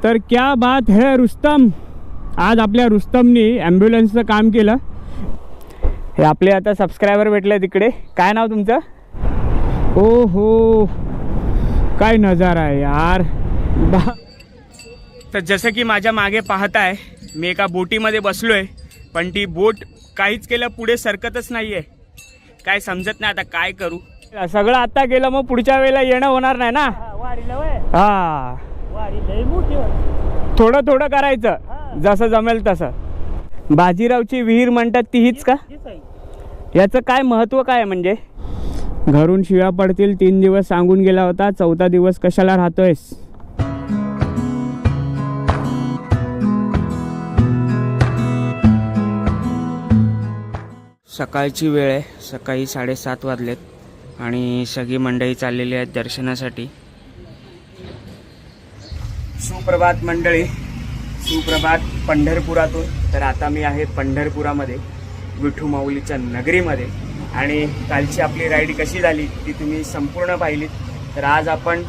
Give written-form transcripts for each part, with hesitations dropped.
तर क्या बात है रुस्तम, आज आपल्या रुस्तमनी ॲम्ब्युलन्सचं काम केलं. हे आपले आता सबस्क्रायबर भेटले तिकडे. काय नाव तुमचं? ओ हो, काय नजारा आहे यार. तर जसं की माझ्या मागे पाहताय, मी एका बोटीमध्ये बसलोय, पण ती बोट काहीच केलं पुढे सरकतच नाहीये. काय समजत नाही आता काय करू. सगळं आता गेलं, मग पुढच्या वेळेला येणं होणार नाही ना. हा, थोडं थोडं करायचं, जसं जमेल तसं. बाजीरावची विहीर म्हणतात ती हीच का? याचं काय महत्त्व काय म्हणजे? घरून शिव्या पडतील 3 दिवस सांगून गेला होता, 4था दिवस कशाला राहतोयस? सकाळची वेळ आहे, सकाळी 7:30 वाजलेत आणि सगळी मंडळी चाललेली आहेत दर्शनासाठी. सुप्रभात मंडळी, सुप्रभात पंढरपुरातून. तर आता मी आहे पंढरपुरामध्ये, विठू माऊलीच्या नगरीमध्ये. आणि कालची आपली राईड कशी झाली ती तुम्ही संपूर्ण पाहिलीत. तर आज आपण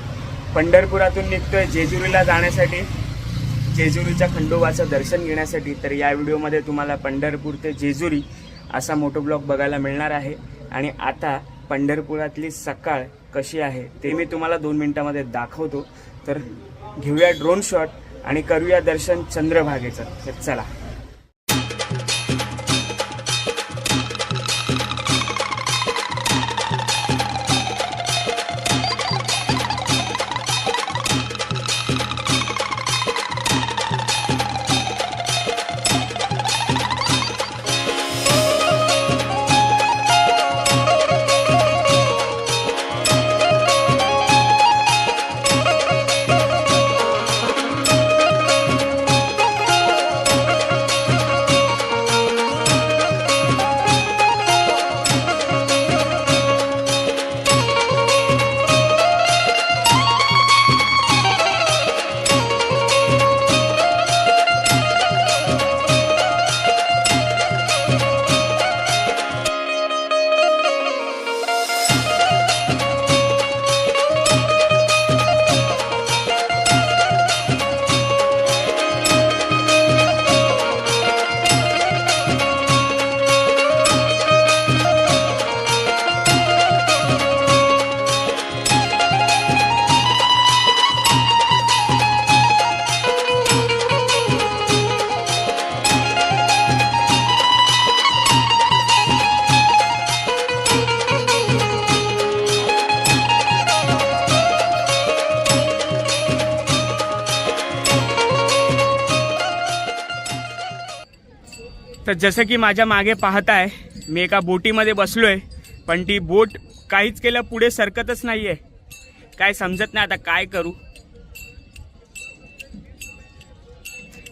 पंढरपुरातून निघतोय जेजुरीला जाण्यासाठी, जेजुरीच्या खंडोबाचं दर्शन घेण्यासाठी. तर या व्हिडिओमध्ये तुम्हाला पंढरपूर ते जेजुरी असा मोठो ब्लॉग बघायला मिळणार आहे. आणि आता पंढरपुरातली सकाळ कशी आहे ते मी तुम्हाला 2 मिनिटांमध्ये दाखवतो. तर घेऊया ड्रोन शॉट आणि करूया दर्शन चंद्रभागेचं. तर चला. तर जसं की माझ्या मागे पाहताय, मी एका बोटीमध्ये बसलोय, पण ती बोट काहीच केलं पुढे सरकतच नाहीये. काय समजत नाही आता काय करू.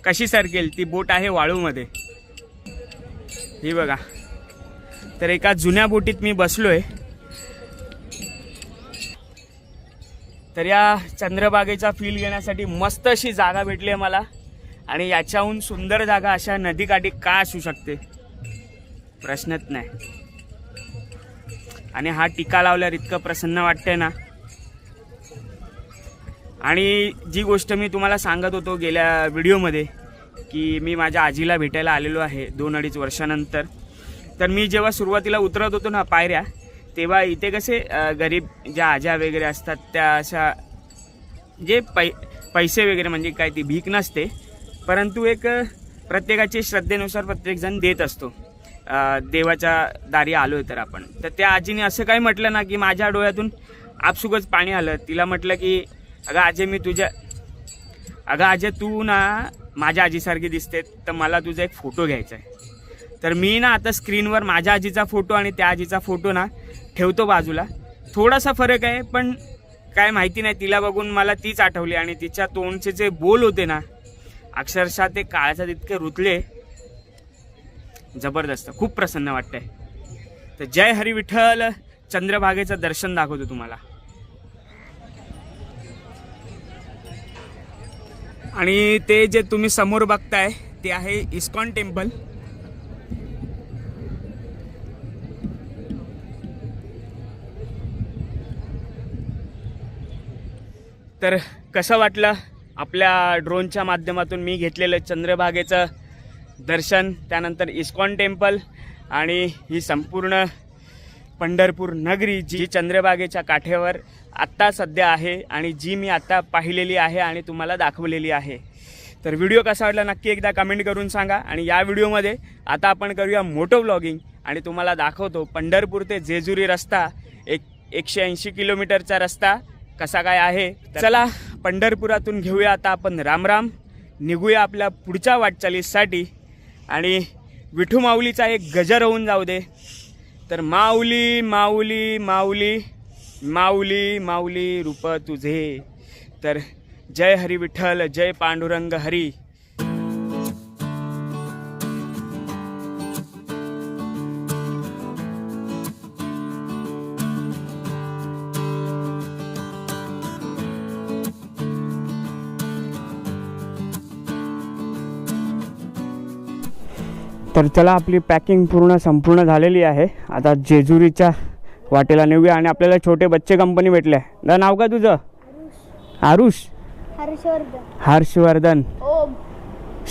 कशी सरकेल ती बोट? आहे वाळूमध्ये, ही बघा. तर एका जुन्या बोटीत मी बसलोय. तर या चंद्रभागेचा फील घेण्यासाठी मस्त अशी जागा भेटली आहे मला. आणि याच्याहून सुंदर जागा अशा नदीकाठी का असू शकते, प्रश्नच नाही. आणि हा टीका लावल्यावर इतकं प्रसन्न वाटतंय ना. आणि जी गोष्ट मी तुम्हाला सांगत होतो गेल्या व्हिडिओमध्ये, की मी माझ्या आजीला भेटायला आलेलो आहे 2-2.5 वर्षानंतर. तर मी जेव्हा सुरुवातीला उतरत होतो ना पायऱ्या, तेव्हा इथे कसे गरीब ज्या आज्या वगैरे असतात त्या अशा जे पैसे वगैरे म्हणजे काय ती भीक नसते, परंतु एक प्रत्येकाची श्रद्धेनुसार प्रत्येकजण देत असतो. देवाच्या दारी आलो आहे तर आपण. तर त्या आजीने असं काही म्हटलं ना की माझ्या डोळ्यातून आपसुकच पाणी आलं. तिला म्हटलं की अगं आजे तू ना माझ्या आजीसारखी दिसते, तर मला तुझा एक फोटो घ्यायचा आहे. तर मी ना आता स्क्रीनवर माझ्या आजीचा फोटो आणि त्या आजीचा फोटो ना ठेवतो बाजूला. थोडासा फरक आहे, पण काय माहिती नाही, तिला बघून मला तीच आठवली. आणि तिच्या तोंडचे जे बोल होते ना, अक्षरशः ते काळाचा तितके रुतले. जबरदस्त, खूप प्रसन्न वाटतंय. तर जय हरी विठ्ठल. चंद्रभागेचं दर्शन दाखवतो तुम्हाला. आणि ते जे तुम्ही समोर बघताय ते आहे इस्कॉन टेम्पल. तर कसं वाटलं आपल्या ड्रोनच्या माध्यमातून मी घेतलेलं चंद्रभागेचं दर्शन, त्यानंतर इस्कॉन टेम्पल आणि ही संपूर्ण पंढरपूर नगरी जी चंद्रभागेच्या काठेवर आत्ता सध्या आहे आणि जी मी आत्ता पाहिलेली आहे आणि तुम्हाला दाखवलेली आहे. तर व्हिडिओ कसा वाटला नक्की एकदा कमेंट करून सांगा. आणि या व्हिडिओमध्ये आता आपण करूया मोटो व्लॉगिंग आणि तुम्हाला दाखवतो पंढरपूर ते जेजुरी रस्ता 180 किलोमीटरचा रस्ता कसा काय आहे. चला पंढरपुरातून घेऊया आता आपण रामराम, निघूया आपल्या पुढच्या वाटचालीसाठी आणि विठू माऊलीचा एक गजर होऊन जाऊ दे. तर माऊली माऊली माऊली माऊली माऊली रूप तुझे. तर जय हरी विठ्ठल, जय पांडुरंग हरी. तर चला आपली पॅकिंग संपूर्ण झालेली आहे. आता जेजुरीच्या वाटेला नेऊया आणि आपल्याला छोटे बच्चे कंपनी भेटले. नाव का तुझं? आरुष. हर्षवर्धन.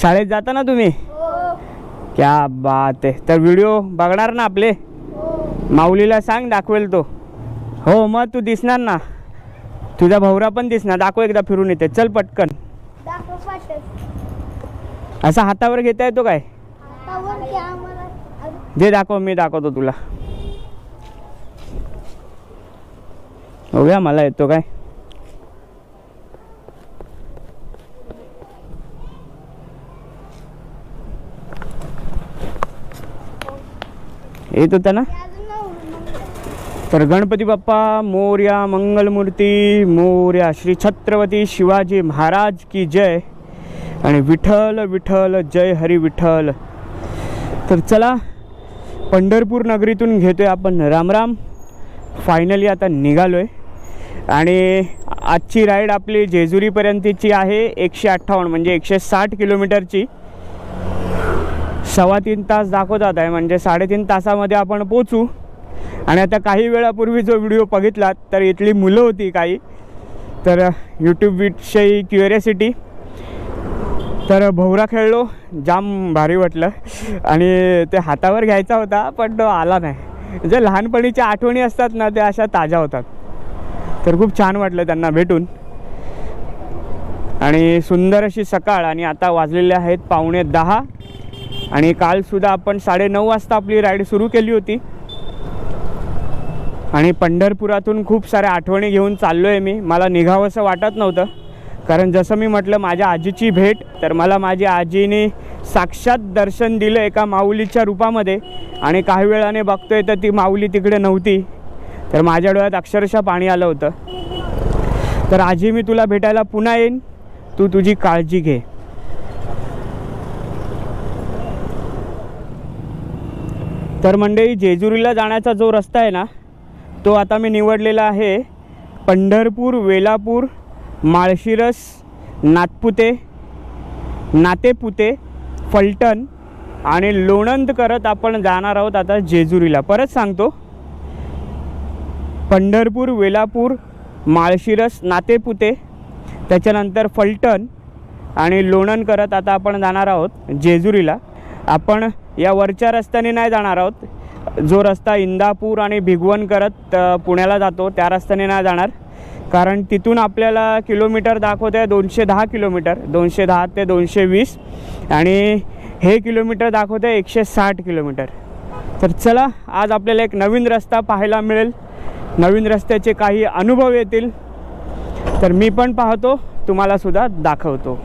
शाळेत जाता ना तुम्ही? क्या बात आहे. तर व्हिडिओ बघणार ना आपले? माऊलीला सांग दाखवेल तो. हो मग तू दिसणार ना, तुझा भवरा पण दिसणार. दाखव एकदा फिरून येते. चल पटकन. असा हातावर घेता येतो काय? जे दाखव, मी दाखवतो तुला. हो गया, मला येतो काय? येत होता ना. तर गणपती बाप्पा मोरया, मंगलमूर्ती मोरया, श्री छत्रपती शिवाजी महाराज की जय. आणि विठ्ठल विठ्ठल, जय हरी विठ्ठल. तर चला पंढरपूर नगरीतून घेतोय आपण रामराम. फायनली आता निघालोय आणि आजची राईड आपली जेजुरीपर्यंतची आहे 158 म्हणजे 160 किलोमीटरची. 3.25 तास दाखवतात आहे, म्हणजे 3.5 तासामध्ये आपण पोचू. आणि आता काही वेळापूर्वी जो व्हिडिओ बघितलात तर इथली मुलं होती काही, तर यूट्यूबविषयी क्युरियोसिटी, तर भोवरा खेळलो, जाम भारी वाटलं. आणि ते हातावर घ्यायचा होता पण तो आला नाही. जे लहानपणीच्या आठवणी असतात ना त्या अशा ताज्या होतात. तर खूप छान वाटलं त्यांना भेटून. आणि सुंदर अशी सकाळ. आणि आता वाजलेले आहेत 9:15. आणि कालसुद्धा आपण 9:30 वाजता आपली राईड सुरू केली होती. आणि पंढरपुरातून खूप साऱ्या आठवणी घेऊन चाललो आहे मी. मला निघावंसं वाटत नव्हतं, कारण जसं मी म्हटलं माझ्या आजीची भेट, तर मला माझी आजीने साक्षात दर्शन दिलं एका माऊलीच्या रूपामध्ये. आणि काही वेळाने बघतोय तर ती माऊली तिकडे नव्हती. तर माझ्या डोळ्यात अक्षरशः पाणी आलं होतं. तर आजी मी तुला भेटायला पुन्हा येईन, तू तुझी काळजी घे. तर मंडळी जेजुरीला जाण्याचा जो रस्ता आहे ना तो आता मी निवडलेला आहे. पंढरपूर, वेलापूर, माळशिरस, नातेपुते, फलटण आणि लोणंद करत आपण जाणार आहोत आता जेजुरीला. परत सांगतो, पंढरपूर, वेलापूर, माळशिरस, नातेपुते, त्याच्यानंतर फलटण आणि लोणंद करत आता आपण जाणार आहोत जेजुरीला. आपण या वरच्या रस्त्याने नाही जाणार आहोत. जो रस्ता इंदापूर आणि भिगवण करत पुण्याला जातो त्या रस्त्याने नाही जाणार, कारण तिथून आपल्याला किलोमीटर दाखवत आहे 210 किलोमीटर, 210 ते 220. आणि हे किलोमीटर दाखवत आहे 160 किलोमीटर. तर चला आज आपल्याला एक नवीन रस्ता पाहायला मिळेल, नवीन रस्त्याचे काही अनुभव येतील. तर मी पण पाहतो, तुम्हालासुद्धा दाखवतो.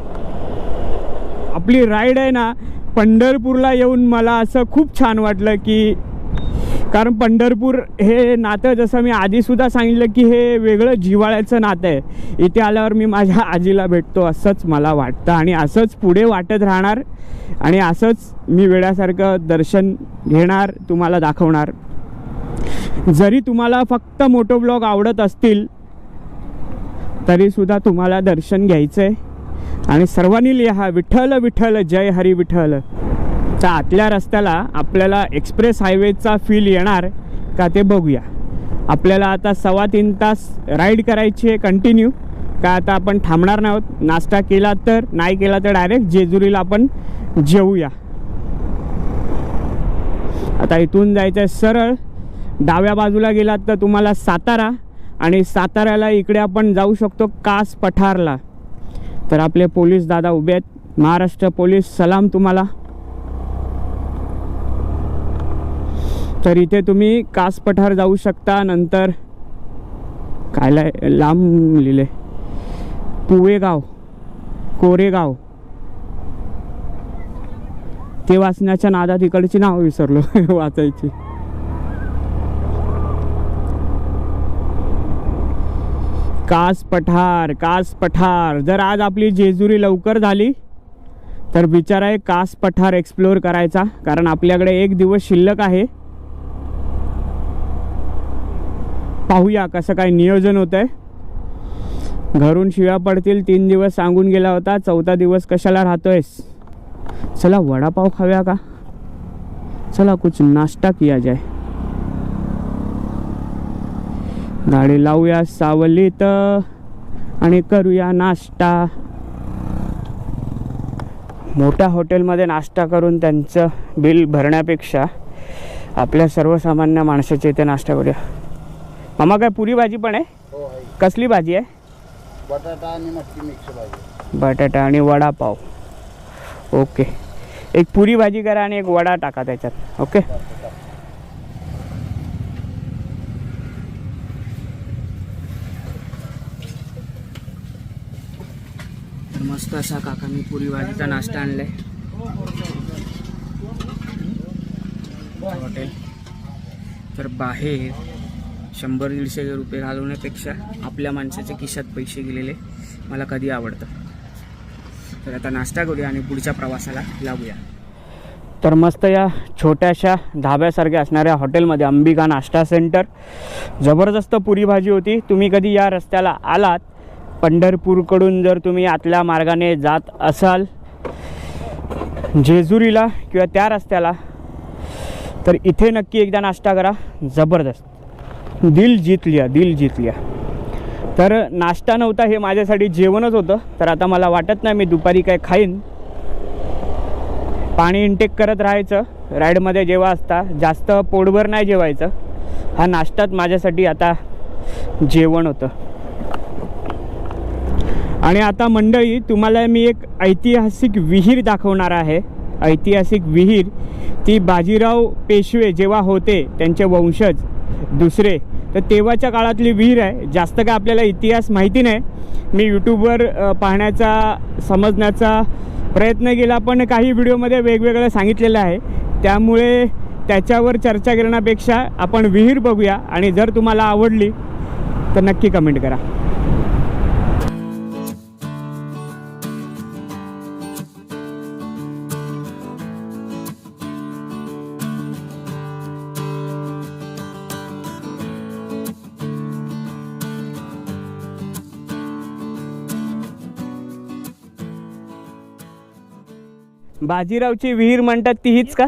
आपली राईड आहे ना पंढरपूरला येऊन मला असं खूप छान वाटलं की, कारण पंढरपूर हे नातं जसं मी आधीसुद्धा सांगितलं की हे वेगळं जिव्हाळ्याचं नातं आहे. इथे आल्यावर मी माझ्या आजीला भेटतो असंच मला वाटतं आणि असंच पुढे वाटत राहणार. आणि असंच मी वेळासारखं दर्शन घेणार, तुम्हाला दाखवणार. जरी तुम्हाला फक्त मोटो ब्लॉग आवडत असतील तरीसुद्धा तुम्हाला दर्शन घ्यायचं आहे. आणि सर्वांनी लिहा विठ्ठल विठ्ठल, जय हरी विठ्ठल. त्या आतल्या रस्त्याला आपल्याला एक्सप्रेस हायवेचा फील येणार का ते बघूया. आपल्याला आता 3.25 तास राईड करायची आहे कंटिन्यू. काय आता आपण थांबणार नाही आहोत. नाश्ता केला तर, नाही केला तर डायरेक्ट जेजुरीला आपण जेवूया. आता इथून जायचं सरळ, डाव्या बाजूला गेलात तर तुम्हाला सातारा, आणि साताऱ्याला इकडे आपण जाऊ शकतो कास पठारला. तर आपले पोलीस दादा उभे आहेत, महाराष्ट्र पोलीस, सलाम तुम्हाला. तर इथे तुम्ही कास पठार जाऊ शकता. नंतर काय लांब लिहिले, पुवेगाव, कोरेगाव, ते वाचण्याच्या नादात इकडची नाव विसरलो वाचायची. कास पठार, कास पठार. जर आज आपली जेजुरी लवकर झाली तर विचार आहे कास पठार एक्सप्लोअर करायचा, कारण आपल्याकडे 1 दिवस शिल्लक आहे. पाहूया कसं काय नियोजन होत आहे. घरून शिव्या पडतील, 3 दिवस सांगून गेला होता, 4था दिवस कशाला राहतोयस. चला वडापाव खाऊया का, चला कुछ नाश्ता किया जाए. गाडी लावूया सावलीत आणि करूया नाश्ता. मोठ्या हॉटेलमध्ये नाश्ता करून त्यांचं बिल भरण्यापेक्षा आपल्या सर्वसामान्य माणसाच्या इथे नाश्ता करूया. मामा काय पुरी भाजी पण आहे? हो आहे. कसली भाजी आहे? बटाटा आणि मटकी मिक्स भाजी. बटाटा आणि वडापाव. ओके, एक पुरी भाजी करा आणि एक वडा टाका त्याच्यात. ओके. तर मस्त असा काकांनी पुरी भाजीचा नाश्ता आणलाय. हॉटेल तर बाहेर 100-150 रुपये घालवण्यापेक्षा आपल्या माणसाच्या खिशात पैसे गेलेले मला कधी आवडतं. तर आता नाश्ता करूया आणि पुढच्या प्रवासाला लागूया. तर मस्त या छोट्याशा धाब्यासारख्या असणाऱ्या हॉटेलमध्ये अंबिका नाश्ता सेंटर, जबरदस्त पुरी भाजी होती. तुम्ही कधी या रस्त्याला आलात, पंढरपूरकडून जर तुम्ही आतल्या मार्गाने जात असाल जेजुरीला किंवा त्या रस्त्याला, तर इथे नक्की एकदा नाश्ता करा. जबरदस्त, दिल जीत लिया, दिल जीत लिया. तर नाश्ता नव्हता, हे माझ्यासाठी जेवणच होतं. तर आता मला वाटत नाही मी दुपारी काय खाईन. पाणी इनटेक करत राहायचं राईडमध्ये जेव्हा असता, जास्त पोटभर नाही जेवायचं. हा नाश्ताच माझ्यासाठी आता जेवण होतं. आणि आता मंडळी तुम्हाला मी एक ऐतिहासिक विहीर दाखवणार आहे. ऐतिहासिक विहीर ती बाजीराव पेशवे जेव्हा होते, त्यांचे वंशज दुसरे, तर तेव्हाच्या काळातली विहीर आहे. जास्त काय आपल्याला इतिहास माहिती नाही. मी यूट्यूबवर पाहण्याचा, समजण्याचा प्रयत्न केला, पण काही व्हिडिओमध्ये वेगवेगळं सांगितलेलं आहे. त्यामुळे त्याच्यावर चर्चा करण्यापेक्षा आपण विहीर बघूया. आणि जर तुम्हाला आवडली तर नक्की कमेंट करा. बाजीरावची विहीर म्हणतात ती हीच का?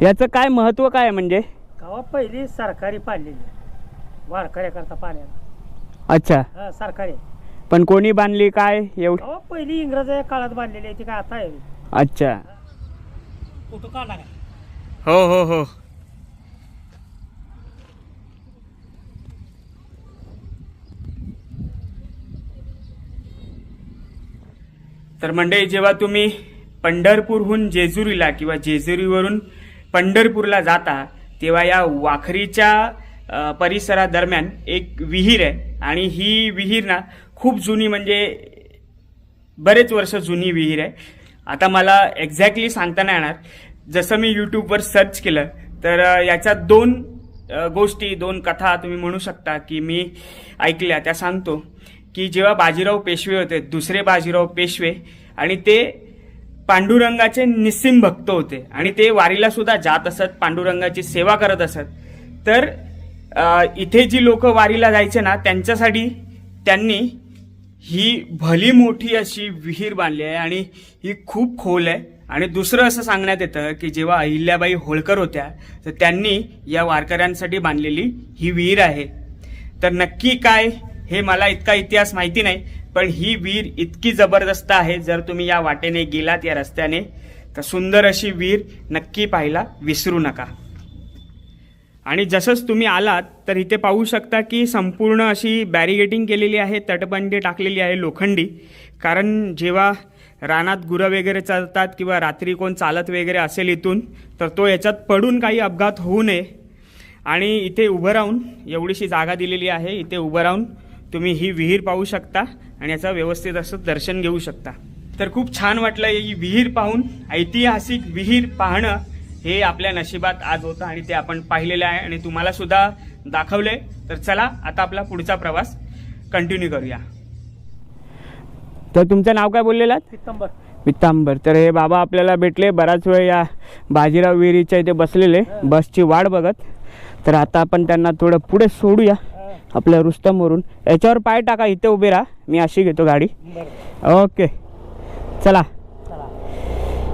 याचं काय महत्व काय आहे? म्हणजे गावात पहिली सरकारी पाडलेली, वारकऱ्याकरता पाण्याला. अच्छा, सरकारी. पण कोणी बांधली काय एवढी? गावात पहिली इंग्रजाच्या काळात बांधलेली आहे, ती काय आता आहे? अच्छा, फोटो काढला का? हो हो हो. तर मंडळी, जेव्हा तुम्ही पंढरपूरहून जेजुरीला किंवा जेजुरीवरून पंढरपूरला जाता, तेव्हा या वाखरीच्या परिसरादरम्यान एक विहीर आहे. आणि ही विहीर ना खूप जुनी, म्हणजे बरेच वर्ष जुनी विहीर आहे. आता मला एक्झॅक्टली सांगता नाही येणार. जसं मी यूट्यूबवर सर्च केलं तर याच्या 2 गोष्टी, 2 कथा तुम्ही म्हणू शकता की मी ऐकल्या. त्या सांगतो की जेव्हा बाजीराव पेशवे होते, दुसरे बाजीराव पेशवे, आणि ते पांडुरंगाचे निस्सिम भक्त होते आणि ते वारीला सुद्धा जात असत, पांडुरंगाची सेवा करत असत. तर इथे जी लोक वारीला जायचे ना, त्यांच्यासाठी त्यांनी ही भली मोठी अशी विहीर बांधली आहे आणि ही खूप खोल आहे. आणि दुसरं असं सांगण्यात येतं की जेव्हा अहिल्याबाई होळकर होत्या तर त्यांनी या वारकऱ्यांसाठी बांधलेली ही विहीर आहे. तर नक्की काय हे मला इतका इतिहास माहिती नाही, पण ही विहीर इतकी जबरदस्त आहे. जर तुम्ही या वाटेने गेलात या रस्त्याने तर सुंदर अशी विहीर नक्की पाहायला विसरू नका. आणि जसंच तुम्ही आलात तर इथे पाहू शकता की संपूर्ण अशी बॅरिगेटिंग केलेली आहे, तटबंदी टाकलेली आहे लोखंडी. कारण जेव्हा रानात गुरं वगैरे चालतात किंवा रात्री कोण चालत वगैरे असेल इथून तर तो याच्यात पडून काही अपघात होऊ नये. आणि इथे उभं राहून एवढीशी जागा दिलेली आहे, इथे उभं राहून तुम्ही ही विहीर पाहू शकता आणि याचं व्यवस्थित असं दर्शन घेऊ शकता. तर खूप छान वाटलं ही विहीर पाहून. ऐतिहासिक विहीर पाहणं हे आपल्या नशिबात आज होतं आणि ते आपण पाहिलेलं आहे आणि तुम्हाला सुद्धा दाखवले. तर चला आता आपला पुढचा प्रवास कंटिन्यू करूया. तर तुमचं नाव काय बोललेलं? पितांबर. तर हे बाबा आपल्याला भेटले, बराच वेळ या बाजीराव विहिरीच्या इथे बसलेले बसची वाट बघत. तर आता आपण त्यांना थोडं पुढे सोडूया आपल्या रुस्तमवरून. याच्यावर पाय टाका, इथे उभे राहा, मी अशी घेतो गाडी. ओके चला.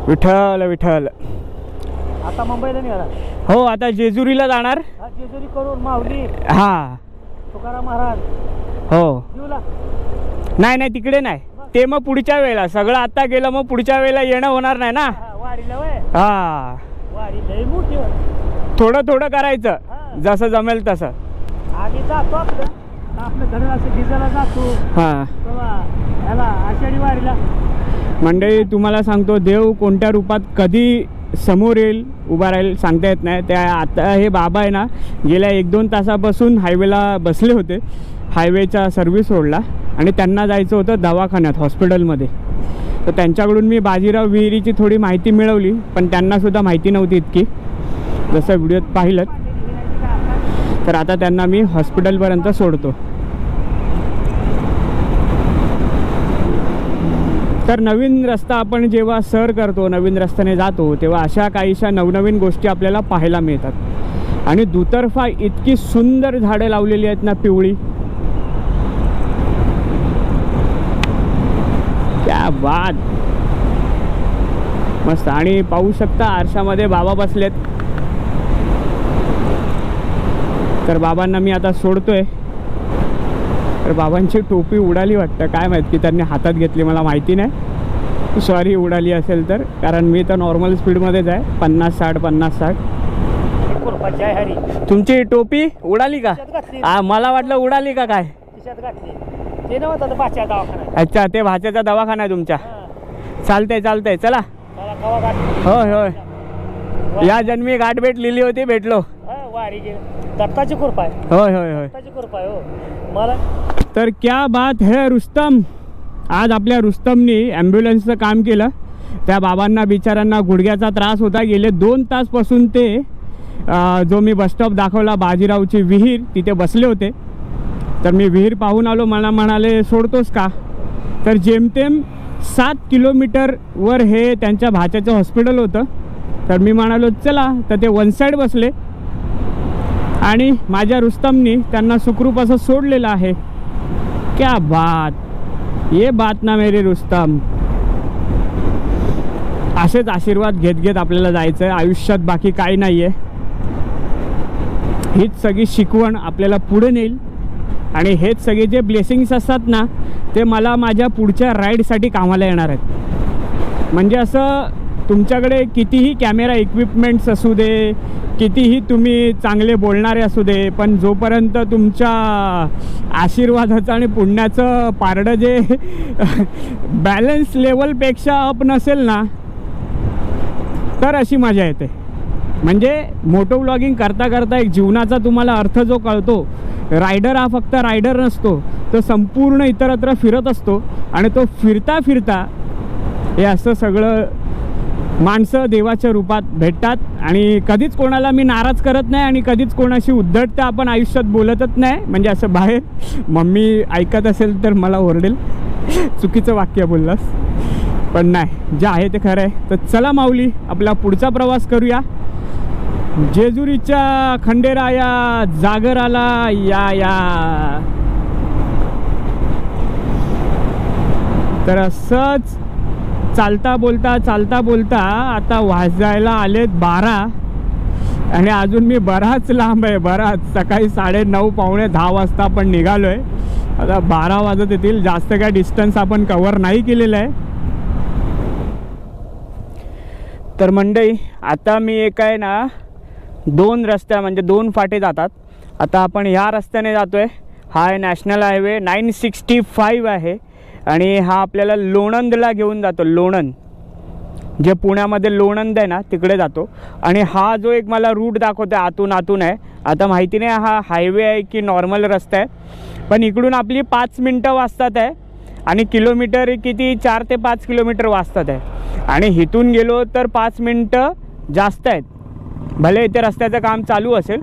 विठ्ठल विठ्ठल. आता मुंबईला निघाला. हो आता जेजुरीला जाणार. जेजुरी करून माऊली. हा तुकाराम महाराज. हो. जीवला. नाही तिकडे नाही, ते मग पुढच्या वेळेला. सगळं आता गेलं मग पुढच्या वेळेला येणं होणार नाही ना. वारीला वय. हा वारी लय मोठी. थोडं करायचं जसं जमेल तसं. आधी जातो आपलं घरी असं भिजायला जातो. हा ह्याला आषाढी वारीला. मंडळी तुम्हाला सांगतो, देव कोणत्या रूपात कधी समोर येईल उभा राहील सांगता येत नाही. त्या आता हे बाबा आहे ना, गेल्या 1-2 तासापासून हायवेला बसले होते. हायवेचा सर्व्हिस रोडला आणि त्यांना जायचं होतं दवाखान्यात, हॉस्पिटलमध्ये. तर त्यांच्याकडून मी बाजीराव विहिरीची थोडी माहिती मिळवली, पण त्यांनासुद्धा माहिती नव्हती इतकी, जसं व्हिडिओत पाहिलं. तर आता त्यांना मी हॉस्पिटलपर्यंत सोडतो. तर नवीन रस्ता आपण जेव्हा सर करतो, नवीन रस्त्याने जातो, तेव्हा अशा काहीशा नवनवीन गोष्टी आपल्याला पाहायला मिळतात. आणि दुतर्फा इतकी सुंदर झाडं लावलेली आहेत ना, पिवळी. क्या बात. मस्त. आणि पाहू शकता आरशामध्ये बाबा बसलेत. तर बाबांना मी आता सोडतोय. तर बाबांची टोपी उडाली वाटतं, काय माहीत की त्यांनी हातात घेतली, मला माहिती नाही. सॉरी उडाली असेल तर, कारण मी तर नॉर्मल स्पीडमध्येच आहे, 50-60 50-60. जय हरी. तुमची टोपी उडाली का? मला वाटलं उडाली का काय. खिशात घातली. ते नव्हतं भाच्या दवाखाना. अच्छा, ते भाच्याचा दवाखाना आहे तुमच्या. चालतंय चला. होय या जन्मी गाठ भेट लिहिली होती, भेटलो. वारी गेली. दत्ताची कृपा आहे. होय दत्ताची कृपा आहे. हो मला. तर क्या बात है रुस्तम. आज आपल्या रुस्तमनी ॲम्ब्युलन्सचं काम केलं. त्या बाबांना बिचारांना गुडघ्याचा त्रास होता. गेले 2 तासपासून ते जो मी बसस्टॉप दाखवला, बाजीरावची विहीर, तिथे बसले होते. तर मी विहीर पाहून आलो. मला म्हणाले सोडतोस का? तर जेमतेम 7 किलोमीटरवर हे त्यांच्या भाच्याचं हॉस्पिटल होतं. तर मी म्हणालो चला. तर ते वन साईड बसले आणि माझ्या रुस्तमनी त्यांना सुखरूप असं सोडलेलं आहे. क्या बात. ये बात ना मेरे रुस्तम. असेच आशीर्वाद घेत आपल्याला जायचं आहे आयुष्यात, बाकी काही नाही आहे. हीच सगळी शिकवण आपल्याला पुढे नेईल. आणि हेच सगळे जे ब्लेसिंग्स असतात ना, ते मला माझ्या पुढच्या राईडसाठी कामाला येणार आहेत. म्हणजे असं तुमच्याकडे कितीही कॅमेरा इक्विपमेंट्स असू दे, कितीही तुम्ही चांगले बोलणारे असू दे, पण जोपर्यंत तुमच्या आशीर्वादाचं आणि पुण्याचं पारडं जे बॅलन्स लेवलपेक्षा अप नसेल ना, तर अशी मजा येते. म्हणजे मोटो व्लॉगिंग करता करता एक जीवनाचा तुम्हाला अर्थ जो कळतो. रायडर हा फक्त रायडर नसतो, तो संपूर्ण इतरत्र फिरत असतो. आणि तो फिरता फिरता हे असं सगळं माणसं देवाच्या रूपात भेटतात. आणि कधीच कोणाला मी नाराज करत नाही आणि कधीच कोणाशी उद्धटता आपण आयुष्यात बोलतच नाही. म्हणजे असं बाहेर मम्मी ऐकत असेल तर मला ओरडेल, चुकीचं वाक्य बोललास, पण नाही, जे आहे ते खरं आहे. तर चला माऊली, आपला पुढचा प्रवास करूया. जेजुरीच्या खंडेराया जागराला या. तर असंच चालता बोलता आता वाजायला आलेत 12 आणि अजून मी बराच लांब आहे, बराच. सकाळी 9:30 पावणे 10 वाजता आपण निघालो आहे. आता 12 वाजत येतील. जास्त काय डिस्टन्स आपण कव्हर नाही केलेलं आहे. तर मंडळी आता मी एक आहे ना 2 रस्त्या म्हणजे 2 फाटे जातात. आता आपण ह्या रस्त्याने जातोय. हा आहे नॅशनल हायवे 965 आहे आणि हा आपल्याला लोणंदला घेऊन जातो. लोणंद जे पुण्यामध्ये लोणंद आहे ना तिकडे जातो. आणि हा जो एक मला रूट दाखवतो आतून आहे. आता माहिती नाही हा हायवे आहे की नॉर्मल रस्ता आहे, पण इकडून आपली 5 मिनटं वाजतात आहे आणि किलोमीटर किती 4 ते 5 किलोमीटर वाजतात आहे. आणि इथून गेलो तर 5 मिनटं जास्त आहेत. भले इथे रस्त्याचं काम चालू असेल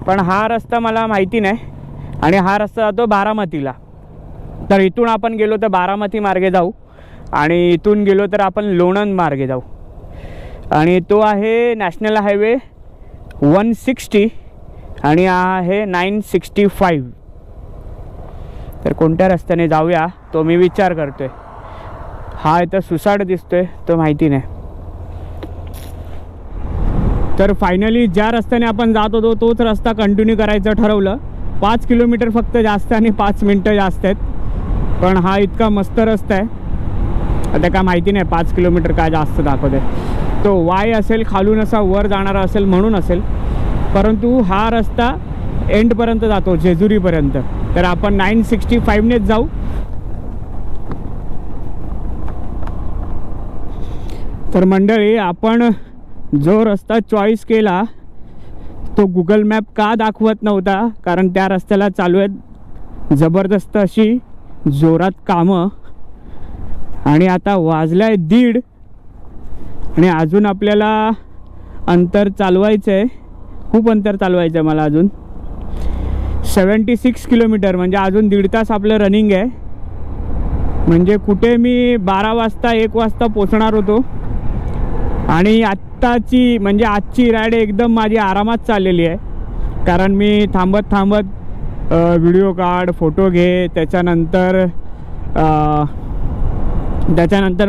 पण हा रस्ता मला माहिती नाही. आणि हा रस्ता जातो बारामतीला. तर इथून आपण गेलो तर बारामती मार्गे जाऊ आणि इथून गेलो तर आपण लोणंद मार्गे जाऊ. आणि तो आहे नॅशनल हायवे 160 आणि हा आहे 965. तर कोणत्या रस्त्याने जाऊया तो मी विचार करतोय. हा इथं सुसाट दिसतोय तो माहिती नाही. तर फायनली ज्या रस्त्याने आपण जात होतो तोच रस्ता कंटिन्यू करायचं ठरवलं. 5 किलोमीटर फक्त जास्त आणि 5 मिनटं जास्त आहेत. पण हा इतका मस्त रस्ता आहे. आता काय माहिती नाही 5 किलोमीटर काय जास्त दाखवत आहे. तो वाय असेल खालून असा वर जाणारा असेल म्हणून असेल. परंतु हा रस्ता एंडपर्यंत जातो जेजुरीपर्यंत. तर आपण 965नेच जाऊ. तर मंडळी आपण जो रस्ता चॉईस केला तो गुगल मॅप का दाखवत नव्हता, कारण त्या रस्त्याला चालू आहेत जबरदस्त अशी जोरात कामं. आणि आता वाजलाय 1:30 आणि अजून आपल्याला अंतर चालवायचं आहे. खूप अंतर चालवायचं आहे मला अजून. 76 किलोमीटर म्हणजे अजून 1.5 तास आपलं रनिंग आहे. म्हणजे कुठे मी 12 वाजता 1 वाजता पोचणार होतो. आणि आत्ताची म्हणजे आजची राईड एकदम माझी आरामात चाललेली आहे. कारण मी थांबत व्हिडिओ काढ फोटो घे. त्याच्यानंतर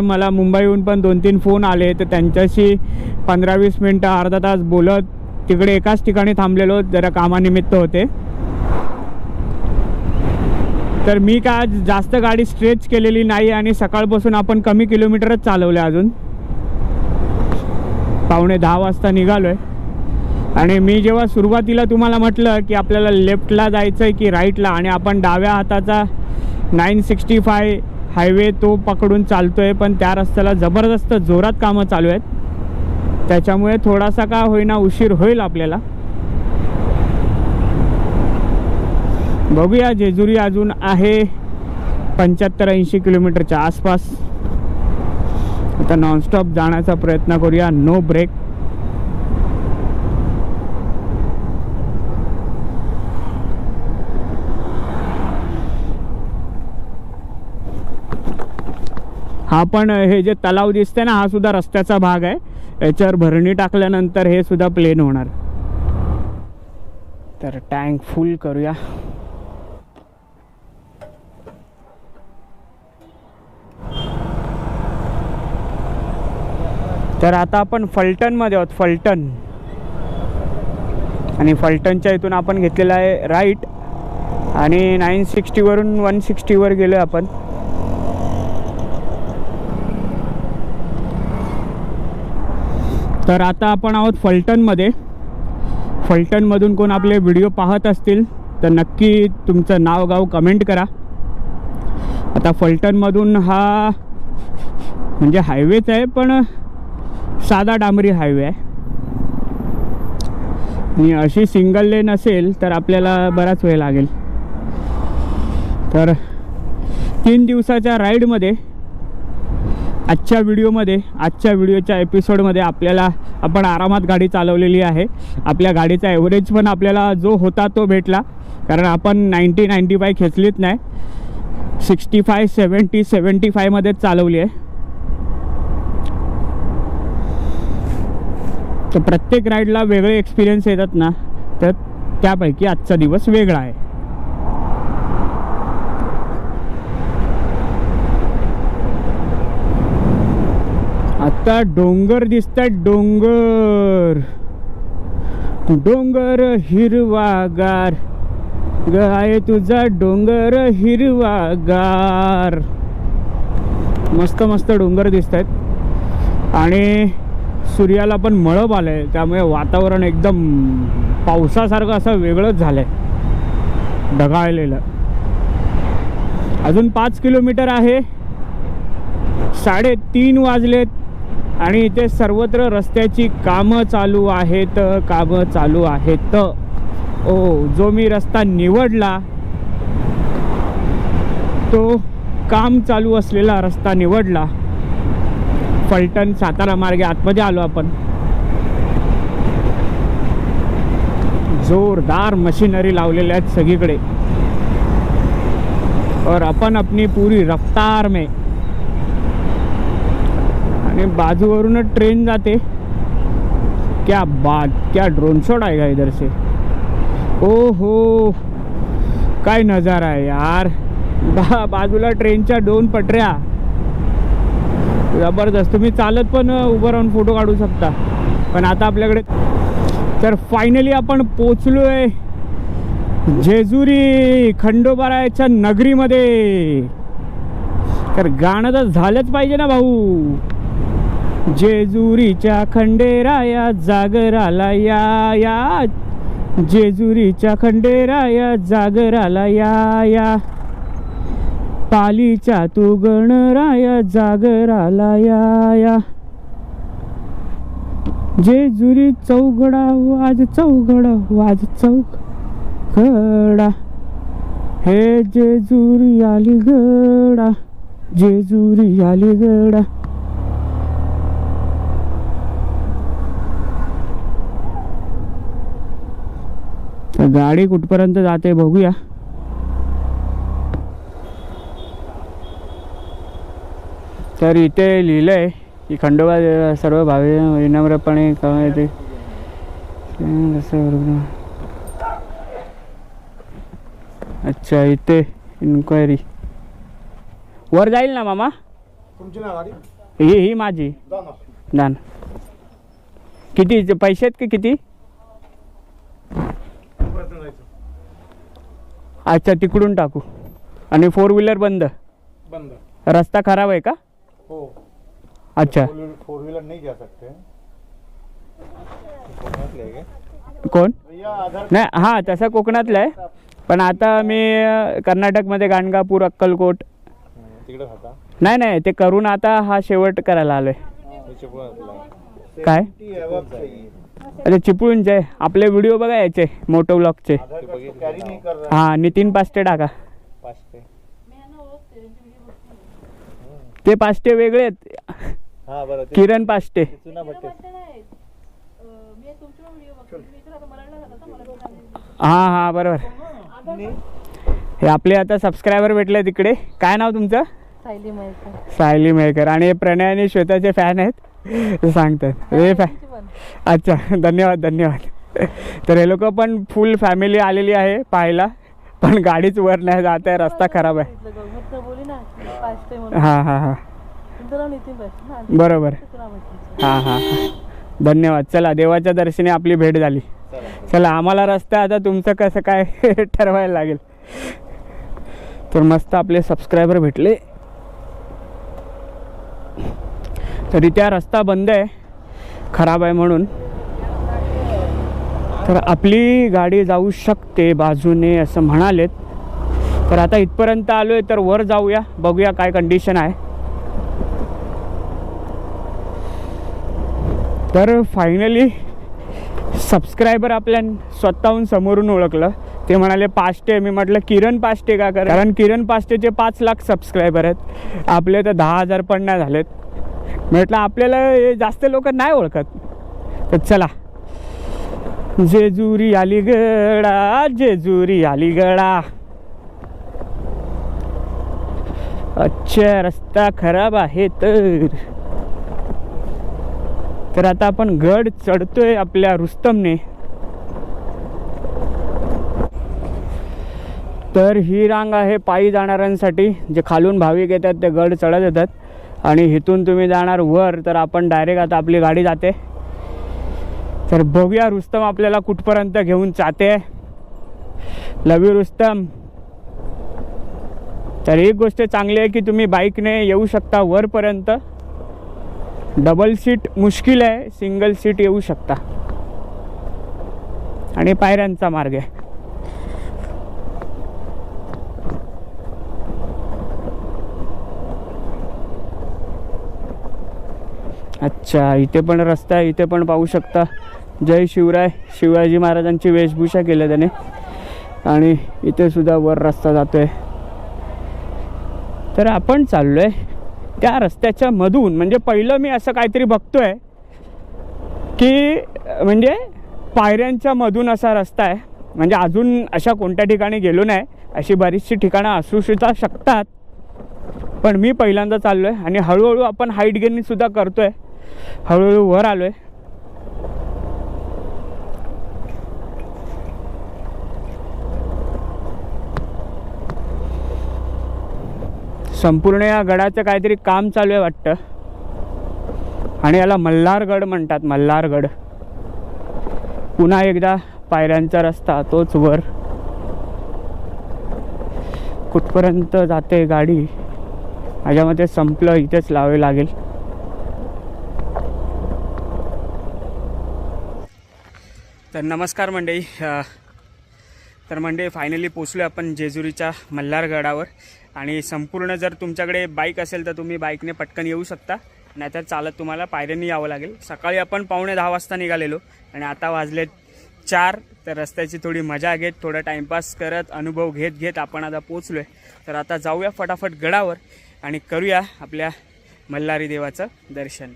मला मुंबईहून पण 2-3 फोन आले. तर त्यांच्याशी 15-20 मिनटं अर्धा तास बोलत तिकडे एकाच ठिकाणी थांबलेलो. जरा कामानिमित्त होते. तर मी काय जास्त गाडी स्ट्रेच केलेली नाही आणि सकाळपासून आपण कमी किलोमीटरच चालवले. अजून 9:45 वाजता निघालो आहे. आणि मी जेव्हा सुरुवातीला तुम्हाला म्हटलं की आपल्याला लेफ्टला जायचं आहे की राईटला, आणि आपण डाव्या हाताचा 965 हायवे तो पकडून चालतो आहे. पण त्या रस्त्याला जबरदस्त जोरात कामं चालू आहेत. त्याच्यामुळे थोडासा का होईना उशीर होईल आपल्याला. बघूया. जेजुरी अजून आहे 75-80 किलोमीटरच्या आसपास. आता नॉनस्टॉप जाण्याचा प्रयत्न करूया. No break. हा पण हे जे तलाव दिसते ना हा सुद्धा रस्त्याचा भाग आहे. याच्यावर भरणी टाकल्यानंतर हे सुद्धा प्लेन होणार. तर टँक फुल करूया. तर आता आपण फलटणमध्ये आहोत. फलटण. आणि फलटणच्या इथून आपण घेतलेला आहे राईट आणि 960 वरून 160 वर गेलो आपण. तर आता आपण आहोत फलटणमध्ये. फलटणमधून कोण आपले व्हिडिओ पाहत असतील तर नक्की तुमचं नाव गाव कमेंट करा. आता फलटणमधून हा म्हणजे हायवेच आहे पण साधा डांबरी हायवे आहे. आणि अशी सिंगल लेन असेल तर आपल्याला बराच वेळ लागेल. तर 3 दिवसाच्या राईडमध्ये आजच्या व्हिडिओच्या एपिसोडमध्ये आपण आरामात गाडी चालवलेली आहे. आपल्या गाडीचा ॲव्हरेज पण आपल्याला जो होता तो भेटला. कारण आपण 90-95 खेचलीच नाही. 65-70-75 मध्येच चालवली आहे. तर प्रत्येक राईडला वेगळे एक्सपिरियन्स येतात ना, तर त्यापैकी आजचा दिवस वेगळा आहे. आता डोंगर दिसतात. डोंगर हिरवागार ग आहे तुझा डोंगर हिरवागार. मस्त मस्त डोंगर दिसत आहेत आणि सूर्याला पण मळब आलंय, त्यामुळे वातावरण एकदम पावसासारखं असं वेगळंच झालंय, ढगाळलेलं. अजून 5 किलोमीटर आहे. 3:30 वाजलेत आणि इथे सर्वत्र रस्त्याची कामं चालू आहेत. जो मी रस्ता निवडला तो काम चालू असलेला रस्ता निवडला. फलटण सातारा मार्गे आतमध्ये आलो आपण. जोरदार मशीनरी लावलेल्या आहेत सगळीकडे और अपन अपनी पूरी रफ्तार में. आणि बाजूवरूनच ट्रेन जाते. क्या बात, क्या ड्रोन शॉट आएगा इधर से. ओहो काय नजारा आहे यार. बाजूला ट्रेनच्या 2 पटऱ्या, जबरदस्त. तुम्ही चालत पण उभं राहून फोटो काढू शकता. पण आता आपल्याकडे तर फायनली आपण पोचलोय जेजुरी खंडोबारायाच्या नगरीमध्ये. तर गाणं तर झालंच पाहिजे ना भाऊ. जेजुरीच्या खंडेराया जागराला या, जेजुरीच्या खंडेराया जागराला या, पालीच्या तू गणराया जागराला या. जेजुरी चौघडा वाज चौघडा, हे जेजुरी आली गडा, जेजुरी आली गडा. गाडी कुठपर्यंत जाते बघूया. तर इथे लिहिलंय की खंडोबा सर्व भावी विनम्रपणे कळते. अच्छा इथे इन्क्वायरी वर जाईल ना मामा. तुमची ना गाडी ही माझी. दान किती पैसे आहेत की किती. अच्छा तिकडून टाकू. आणि 4 व्हीलर बंद. रस्ता खराब आहे का. हो. अच्छा 4 व्हीलर नहीं जा सकते. कोण नाही. हां तसं कोकणातलं आहे, पण आता मी कर्नाटकमध्ये गाणगापूर अक्कलकोट. नाही ते करून आता हा शेवट करायला आलोय. काय अरे चिपळूणचे आपले व्हिडिओ बघा याचे मोटो ब्लॉगचे. हां नितीन पास्टे टाका. ते पास्टे वेगळे आहेत. किरण पास्टे. हां बरोबर. हे आपले आता सबस्क्रायबर भेटले तिकडे. काय नाव तुमचं. सायली मयेकर. आणि प्रणय आणि श्वेताचे फॅन आहेत सांगतात हे अच्छा धन्यवाद. तर हे लोक पण फुल फॅमिली आलेली आहे पाहायला, पण गाडीच वर नाही जात आहे, रस्ता खराब आहे. हां बरोबर. हां धन्यवाद. चला देवाच्या दर्शनी आपली भेट झाली. चला आम्हाला रस्ता आता तुमचं कसं काय ठरवायला लागेल. तर मस्त आपले सबस्क्रायबर भेटले. तरी त्या रस्ता बंद आहे, खराब आहे म्हणून. तर आपली गाडी जाऊ शकते बाजूने असं म्हणालेत. तर आता इथपर्यंत आलो आहे, तर वर जाऊया, बघूया काय कंडिशन आहे. तर फायनली सबस्क्रायबर आपल्या स्वतःहून समोरून ओळखलं. ते म्हणाले पास्टे. मी म्हटलं किरण पास्टे का, कारण किरण पास्टेचे 5 लाख सबस्क्रायबर आहेत. आपले तर 10,000 पण नाही झालेत. म्हटलं आपल्याला जास्त लोक नाही ओळखत. तर चला जेजुरी अलीगडा, जेजुरी अलीगडा. अच्छा रस्ता खराब आहे. तर आता आपण गड चढतोय आपल्या रुस्तमने. तर ही रांग आहे पायी जाणाऱ्यांसाठी. जे खालून भाविक येतात ते गड चढत येतात आणि इथून तुम्ही जाणार वर. तर आपण डायरेक्ट आता आपली गाडी जाते. तर बघूया रुस्तम आपल्याला कुठपर्यंत घेऊन जाते. लव यू रुस्तम. तर एक गोष्ट चांगली आहे की तुम्ही बाईकने येऊ शकता वरपर्यंत. डबल सीट मुश्किल आहे, सिंगल सीट येऊ शकता. आणि पायऱ्यांचा मार्ग आहे. अच्छा, इथे पण रस्ता आहे, इथे पण पाहू शकता. जय शिवराय, शिवाजी महाराजांची वेशभूषा केली त्याने. आणि इथे सुद्धा वर रस्ता जातोय. तर आपण चाललोय त्या रस्त्याच्या मधून. म्हणजे पहिलं मी असं काहीतरी बघतोय की म्हणजे पायऱ्यांच्या मधून असा रस्ता आहे. म्हणजे अजून अशा कोणत्या ठिकाणी गेलो नाही. अशी बरीचशी ठिकाणं असू सुद्धा शकतात, पण मी पहिल्यांदा चाललोय. आणि हळूहळू आपण हाईट गेनिंग सुद्धा करतोय. हळूहळू वर आलोय. संपूर्ण या गडाचं काहीतरी काम चालू आहे वाटतं. आणि याला मल्हारगड म्हणतात, मल्हारगड. पुन्हा एकदा पायऱ्यांचा रस्ता, तोच वर. कुठपर्यंत जाते गाडी माझ्या मते संपलं इथेच लावावे लागेल. तर नमस्कार मंडळी. तर मंडळी फायनली पोचलो आपण जेजुरीच्या मल्हारगडावर. आणि संपूर्ण जर तुमच्याकडे बाईक असेल तर तुम्ही बाईकने पटकन येऊ शकता, नाहीतर चालत तुम्हाला पायऱ्यांनी यावं लागेल. सकाळी आपण 9:45 वाजता निघालेलो आणि आता वाजलेत 4. तर रस्त्याची थोडी मजा घेत, थोडा टाईमपास करत, अनुभव घेत घेत आपण आता पोचलो आहे. तर आता जाऊया फटाफट गडावर आणि करूया आपल्या मल्हारी देवाचं दर्शन.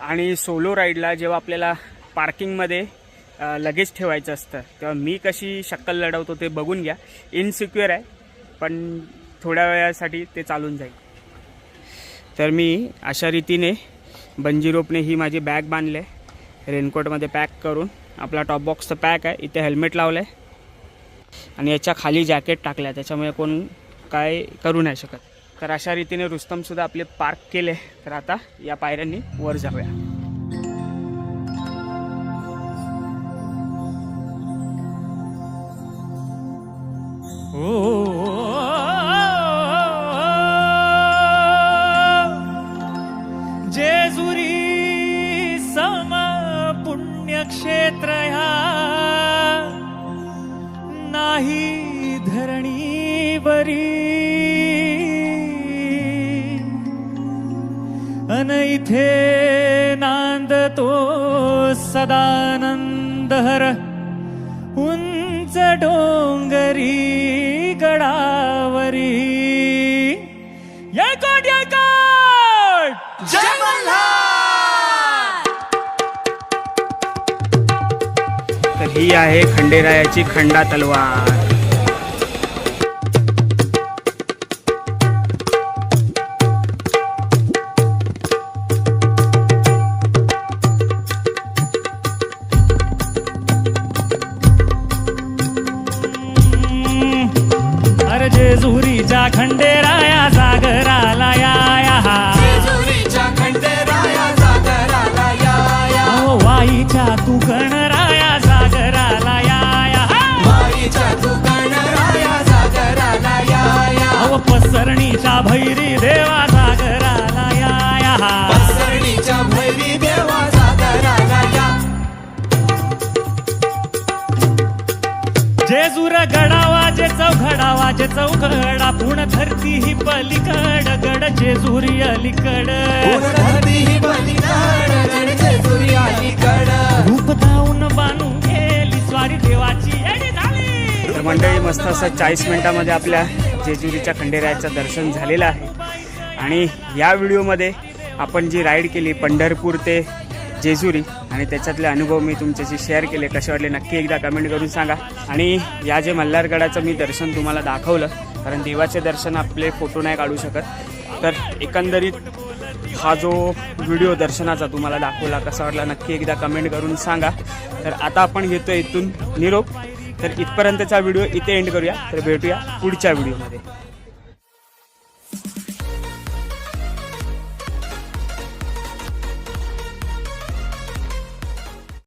आणि सोलो राईडला जेव्हा आपल्याला पार्किंगमध्ये लगेच ठेवायचं असतं तेव्हा मी कशी शक्कल लढवतो ते बघून घ्या. इनसिक्युअर आहे, पण थोड्या वेळासाठी ते चालून जाईल. तर मी अशा रीतीने बंजी रोपने ही माझी बॅग बांधली आहे. रेनकोटमध्ये पॅक करून आपला टॉप बॉक्सचं पॅक आहे. इथे हेल्मेट लावलं आहे आणि याच्या खाली जॅकेट टाकलं आहे, त्याच्यामुळे कोण काय करू नाही शकत. तर अशा रीतीने रुस्तमसुद्धा आपले पार्क केले. तर आता या पायऱ्यांनी वर जाऊया. जेजुरी सम पुण्यक्षेत्र ह्या नाही धरणीवरी. अन इथे नांदतो सदानंद हर उंच डोंगरी गडावरी. येळकोट येळकोट जय मल्हार. तर ही आहे खंडेरायाची खंडा तलवार. जेजुरीच्या खंडेराया सागराला या. जेजुरीच्या खंडेराया सागराला या. ओ वाईच्या तू गणराया सागराला या. वाईच्या तू गणराया सागराला या. ओ पसरणीच्या भैरी देवा सागराला या. पसरणीच्या भैरी देवा सागराला या. जेजूर गडावाचे चौघडावाचे चौघडा पुण धरती ही पलीकड गड जेजुरी अलीकड. धरती ही पलीकड गड जेजुरी अलीकड. रूप धावून बांधून गेली स्वारी देवाची येडी झाली. तर मंडळी मस्त असं 40 मिनिटामध्ये आपल्या जेजुरीच्या खंडेरायाचं दर्शन झालेलं आहे. आणि या व्हिडिओमध्ये आपण जी राईड केली पंढरपूर ते जेजुरी आणि त्याच्यातले अनुभव मी तुमच्याशी शेअर केले, कसे वाटले नक्की एकदा कमेंट करून सांगा. आणि या जे मल्हारगडाचं मी दर्शन तुम्हाला दाखवलं, कारण देवाचे दर्शन आपले फोटो नाही काढू शकत. तर एकंदरीत हा जो व्हिडिओ दर्शनाचा तुम्हाला दाखवला कसा वाटला नक्की एकदा कमेंट करून सांगा. तर आता आपण घेतो इथून निरोप. तर इथपर्यंतचा व्हिडिओ इथे एंड करूया. तर भेटूया पुढच्या व्हिडिओमध्ये.